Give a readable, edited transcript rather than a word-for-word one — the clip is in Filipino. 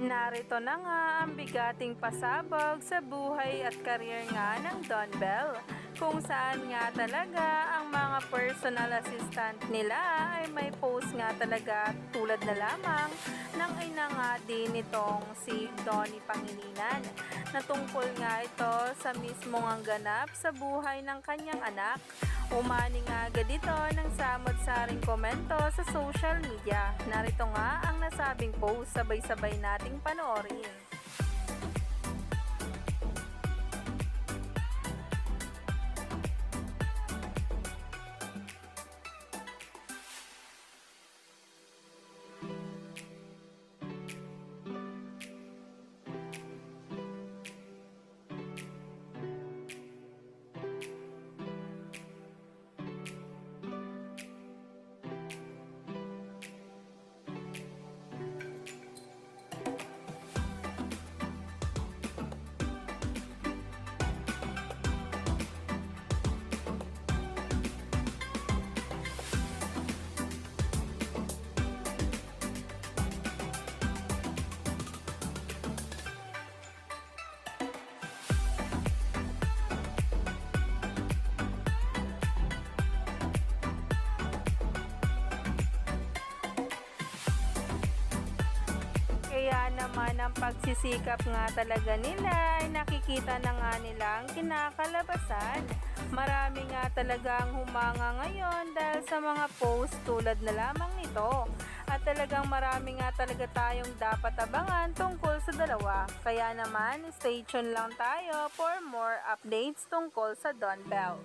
Narito na nga ang bigating pasabog sa buhay at karir nga ng Don Bell, kung saan nga talaga ang mga personal assistant nila ay may post nga talaga tulad na lamang ng ina nga din nitong si Donnie Pangilinan, na tungkol nga ito sa mismong ang ganap sa buhay ng kanyang anak. Umani nga agad ito ng samot-saring komento sa social media. Narito nga ang nasabing post, sabay-sabay nating panoorin. Kaya naman ang pagsisikap nga talaga nila ay nakikita na nga nilang kinakalabasan. Marami nga talagang humanga ngayon dahil sa mga post tulad na lamang nito. At talagang marami nga talaga tayong dapat abangan tungkol sa dalawa. Kaya naman, stay tuned lang tayo for more updates tungkol sa Don Bell.